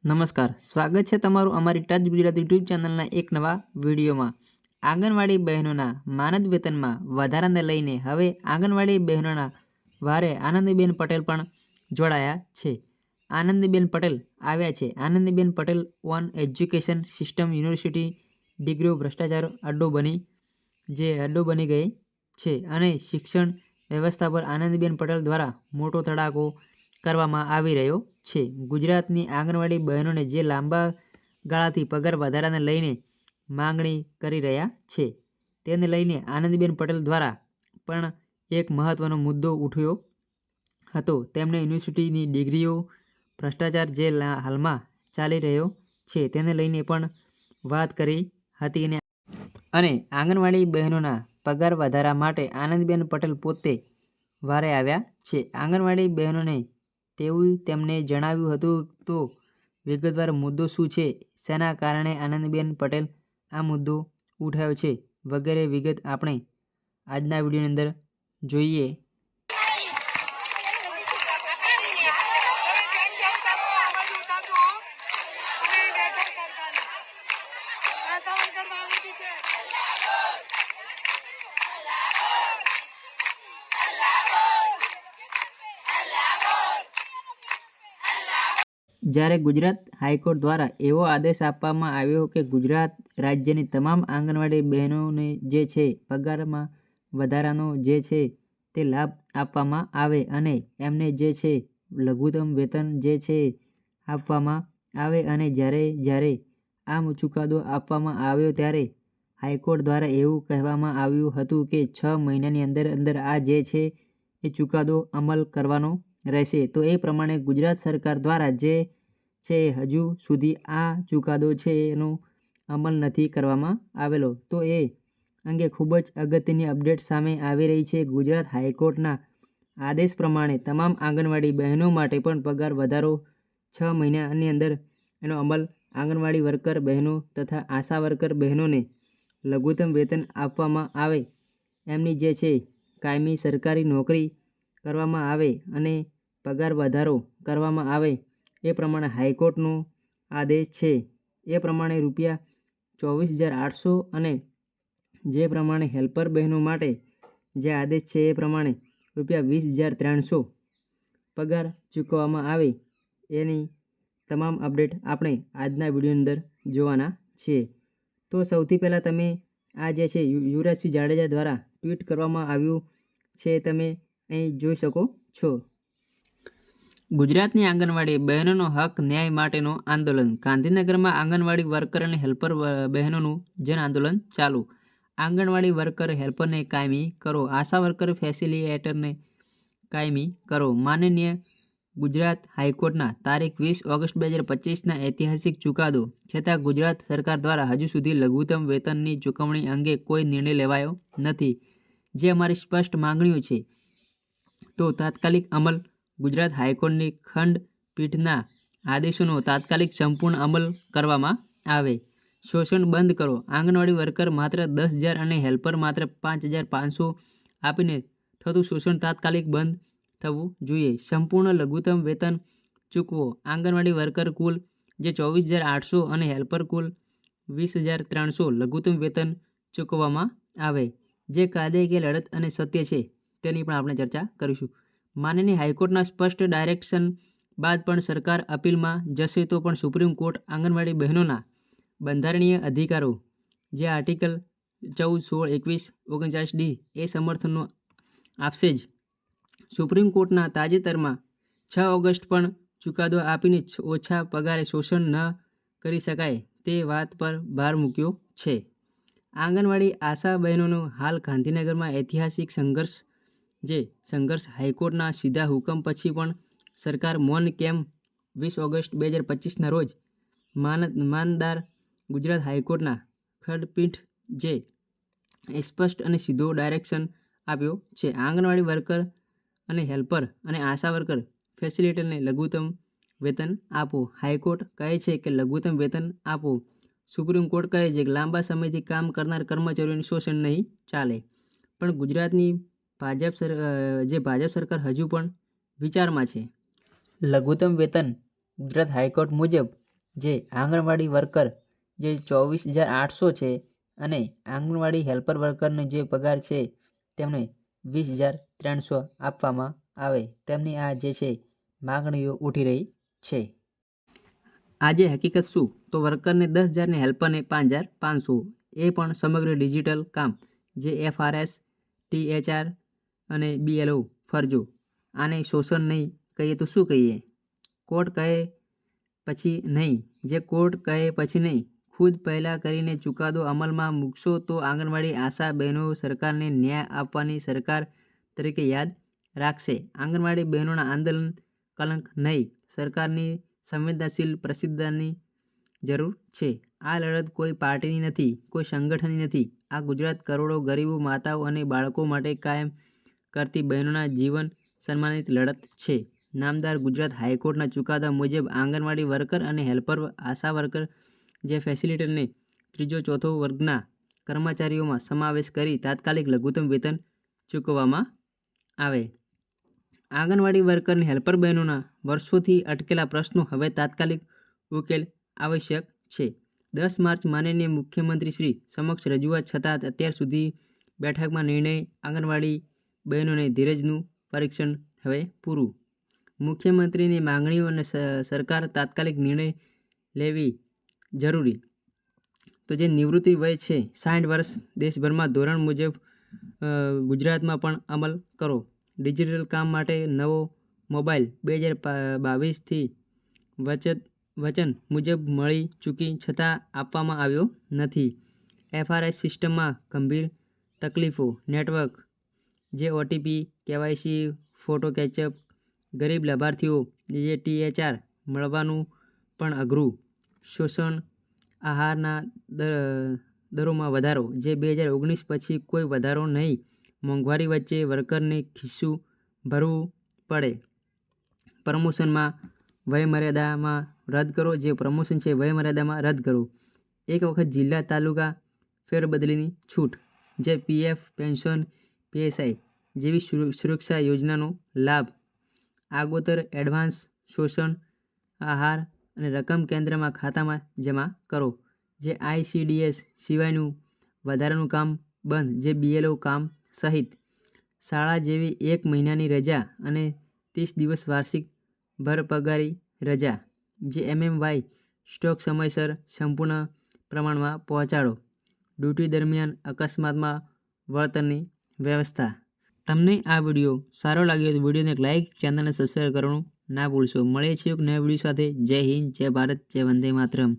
નમસ્કાર, સ્વાગત છે તમારું અમારી ટચ ગુજરાત યુટ્યુબ ચેનલના એક નવા વિડીયોમાં। આંગણવાડી બહેનોના માનદ વેતનમાં વધારાને લઈને હવે આંગણવાડી બહેનોના વારે આનંદીબેન પટેલ પણ જોડાયા છે। આનંદીબેન પટેલ આવ્યા છે। Anandiben Patel on education system university ડિગ્રીઓ ભ્રષ્ટાચાર અડ્ડો બની ગઈ છે અને શિક્ષણ વ્યવસ્થા પર આનંદીબેન પટેલ દ્વારા મોટો ધડાકો કરવામાં આવી રહ્યો છે। ગુજરાતની આંગણવાડી બહેનોને જે લાંબા ગાળાથી પગાર વધારાને લઈને માંગણી કરી રહ્યા છે તેને લઈને આનંદીબેન પટેલ દ્વારા પણ એક મહત્વનો મુદ્દો ઉઠ્યો હતો। તેમણે યુનિવર્સિટીની ડિગ્રીઓ ભ્રષ્ટાચાર જે હાલમાં ચાલી રહ્યો છે તેને લઈને પણ વાત કરી હતી અને આંગણવાડી બહેનોના પગાર વધારા માટે આનંદીબેન પટેલ પોતે વારે આવ્યા છે। આંગણવાડી બહેનોને તેવું તેમને જણાવ્યું હતું તો વિગતવાર મુદ્દો શું છે, શેના કારણે આનંદીબેન પટેલ આ મુદ્દો ઉઠાવ્યો છે વગેરે વિગત આપણે આજના વિડીયોની અંદર જોઈએ। જ્યારે ગુજરાત હાઈકોર્ટ દ્વારા એવો આદેશ આપવામાં આવ્યો કે ગુજરાત રાજ્યની તમામ આંગણવાડી બહેનોને જે છે પગારમાં વધારાનો જે છે તે લાભ આપવામાં આવે અને એમને જે છે લઘુત્તમ વેતન જે છે આપવામાં આવે અને જ્યારે આ ચુકાદો આપવામાં આવ્યો ત્યારે હાઈકોર્ટ દ્વારા એવું કહેવામાં આવ્યું હતું કે 6 મહિનાની અંદર આ જે છે એ ચુકાદો અમલ કરવાનો રહેશે। તો એ પ્રમાણે ગુજરાત સરકાર દ્વારા જે છે હજુ સુધી આ ચુકાદો છે એનો અમલ નથી કરવામાં આવેલો। તો એ અંગે ખૂબ જ અગત્યની અપડેટ સામે આવી રહી છે। ગુજરાત હાઈકોર્ટના આદેશ પ્રમાણે તમામ આંગણવાડી બહેનો માટે પણ પગાર વધારો 6 મહિનાની અંદર એનો અમલ આંગણવાડી વર્કર બહેનો તથા આશા વર્કર બહેનોને લઘુત્તમ વેતન આપવામાં આવે, એમની જે છે કાયમી સરકારી નોકરી કરવામાં આવે અને પગાર વધારો કરવામાં આવે એ પ્રમાણે હાઈકોર્ટનો આદેશ છે। એ પ્રમાણે ₹24,800 અને જે પ્રમાણે હેલ્પર બહેનો માટે જે આદેશ છે એ પ્રમાણે ₹20,300 પગાર ચૂકવવામાં આવે એની તમામ અપડેટ આપણે આજના વિડીયોની અંદર જોવાના છીએ। તો સૌથી પહેલાં તમે આ જે છે યુવરાજસિંહ જાડેજા દ્વારા ટ્વીટ કરવામાં આવ્યું છે તમે અહીં જોઈ શકો છો। ગુજરાતની આંગણવાડી બહેનોનો હક ન્યાય માટેનો આંદોલન। ગાંધીનગરમાં આંગણવાડી વર્કર અને હેલ્પર બહેનોનું જન આંદોલન ચાલુ। આંગણવાડી વર્કર હેલ્પરને કાયમી કરો, આશા વર્કર ફેસિલિટેટરને કાયમી કરો। માનનીય ગુજરાત હાઈકોર્ટના તારીખ 20 ઓગસ્ટ 2025ના ઐતિહાસિક ચુકાદો છતાં ગુજરાત સરકાર દ્વારા હજુ સુધી લઘુત્તમ વેતનની ચૂકવણી અંગે કોઈ નિર્ણય લેવાયો નથી। જે અમારી સ્પષ્ટ માંગણીઓ છે તો તાત્કાલિક અમલ, ગુજરાત હાઈકોર્ટની ખંડપીઠના આદેશોનો તાત્કાલિક સંપૂર્ણ અમલ કરવામાં આવે। શોષણ બંધ કરો, આંગણવાડી વર્કર માત્ર 10,000 અને હેલ્પર માત્ર 5,500 આપીને થતું શોષણ તાત્કાલિક બંધ થવું જોઈએ। સંપૂર્ણ લઘુત્તમ વેતન ચૂકવો, આંગણવાડી વર્કર કુલ જે 24,800 અને હેલ્પર કુલ 20,300 લઘુત્તમ વેતન ચૂકવવામાં આવે। જે કાયદાકીય લડત અને સત્ય છે તેની પણ આપણે ચર્ચા કરીશું। માનનીય હાઈકોર્ટના સ્પષ્ટ ડાયરેક્શન બાદ પણ સરકાર અપીલમાં જશે તો પણ સુપ્રીમ કોર્ટ આંગણવાડી બહેનોના બંધારણીય અધિકારો જે આર્ટિકલ 14, 16, 21, 39D એ સમર્થનો આપશે જ। સુપ્રીમ કોર્ટના તાજેતરમાં 6 ઓગસ્ટ પણ ચુકાદો આપીને ઓછા પગારે શોષણ ન કરી શકાય તે વાત પર ભાર મૂક્યો છે। આંગણવાડી આશા બહેનોનો હાલ ગાંધીનગરમાં ઐતિહાસિક સંઘર્ષ હાઈકોર્ટના સીધા હુકમ પછી પણ સરકાર મૌન કેમ? 20 ઓગસ્ટ 2025ના રોજ માનદાર ગુજરાત હાઈકોર્ટના ખંડપીઠ જે સ્પષ્ટ અને સીધો ડાયરેક્શન આપ્યો છે। આંગણવાડી વર્કર અને હેલ્પર અને આશા વર્કર ફેસિલિટેટરને લઘુત્તમ વેતન આપો। હાઈકોર્ટ કહે છે કે લઘુત્તમ વેતન આપો, સુપ્રીમ કોર્ટ કહે છે કે લાંબા સમયથી કામ કરનાર કર્મચારીઓનું શોષણ નહીં ચાલે। પણ ગુજરાતની ભાજપ સરકાર હજુ પણ વિચારમાં છે। લઘુત્તમ વેતન ગુજરાત હાઈકોર્ટ મુજબ જે આંગણવાડી વર્કર જે 24,800 છે અને આંગણવાડી હેલ્પર વર્કરનો જે પગાર છે તેમને 20,300 આપવામાં આવે. તેમની આ જે છે માગણીઓ ઉઠી રહી છે. આજે હકીકત શું? તો વર્કરને 10,000 ને હેલ્પરને 5,500. એ પણ સમગ્ર ડિજિટલ કામ જે FRS, THR અને BLO ફરજો. આને શોષણ નહીં કહીએ તો શું કહીએ? કોર્ટ કહે પછી નહીં. જે કોર્ટ કહે પછી નહીં, ખુદ પહેલાં કરીને ચુકાદો અમલમાં મૂકશો તો આંગણવાડી આશા બહેનો સરકારને ન્યાય આપવાની સરકાર તરીકે યાદ રાખશે. આંગણવાડી બહેનોના આંદોલન કલંક નહીં, સરકારની સંવેદનશીલ પ્રતિષ્ઠાની જરૂર છે. આ લડત કોઈ પાર્ટીની નથી, કોઈ સંગઠનની નથી. આ ગુજરાત કરોડો ગરીબો, માતાઓ અને બાળકો માટે કાયમ કરતી બહેનોના જીવન સન્માનિત લડત છે. નામદાર ગુજરાત હાઈકોર્ટના ચુકાદા મુજબ આંગણવાડી વર્કર અને હેલ્પર, આશા વર્કર જે ફેસિલિટેટરને ત્રીજો ચોથો વર્ગના કર્મચારીઓમાં સમાવેશ કરી તાત્કાલિક લઘુત્તમ વેતન ચૂકવવામાં આવે. આંગણવાડી વર્કર અને હેલ્પર બહેનોના વર્ષોથી અટકેલા પ્રશ્નો હવે તાત્કાલિક ઉકેલ આવશ્યક છે. 10 માર્ચ માનનીય મુખ્યમંત્રી શ્રી સમક્ષ રજૂઆત છતાં અત્યાર સુધી બેઠકમાં નિર્ણય. આંગણવાડી બહેનોને ધીરજનું પરીક્ષણ હવે પૂરું. મુખ્યમંત્રીની માંગણીઓ અને સરકાર તાત્કાલિક નિર્ણય લેવી જરૂરી. તો જે નિવૃત્તિ વય છે 60 વર્ષ દેશભરમાં ધોરણ મુજબ ગુજરાતમાં પણ અમલ કરો. ડિજિટલ કામ માટે નવો મોબાઈલ 2022થી વચન મુજબ મળી ચૂકી છતાં આપવામાં આવ્યો નથી. FRS સિસ્ટમમાં ગંભીર તકલીફો. નેટવર્ક જે OTP, KYC, ફોટો કેચઅપ. ગરીબ લાભાર્થીઓ જે THR મળવાનું પણ અઘરું. શોષણ. આહારના દરોમાં વધારો જે 2019 પછી કોઈ વધારો નહીં. મોંઘવારી વચ્ચે વર્કરને ખિસ્સું ભરવું પડે. પ્રમોશનમાં વયમર્યાદામાં રદ કરો. જે પ્રમોશન છે વયમર્યાદામાં રદ કરો. એક વખત જિલ્લા તાલુકા ફેરબદલીની છૂટ. જે PF, પેન્શન, PSI જેવી સુરક્ષા યોજનાનો લાભ. આગોતર એડવાન્સ શોષણ, આહાર અને રકમ કેન્દ્રમાં ખાતામાં જમા કરો. જે ICDS સિવાયનું વધારાનું કામ બંધ. જે BLO કામ સહિત. શાળા જેવી 1 મહિનાની રજા અને 30 દિવસ વાર્ષિક ભરપગારી રજા. જે MMY સ્ટોક સમયસર સંપૂર્ણ પ્રમાણમાં પહોંચાડો. ડ્યુટી દરમિયાન અકસ્માતમાં વળતરની વ્યવસ્થા. તમને આ વિડીયો સારો લાગ્યો તો વિડીયોને એક લાઇક, ચેનલને સબસ્ક્રાઈબ કરવાનું ના ભૂલશો. મળીએ છીએ એક નવા વિડીયો સાથે. જય હિન્દ, જય ભારત, જય વંદે માતરમ.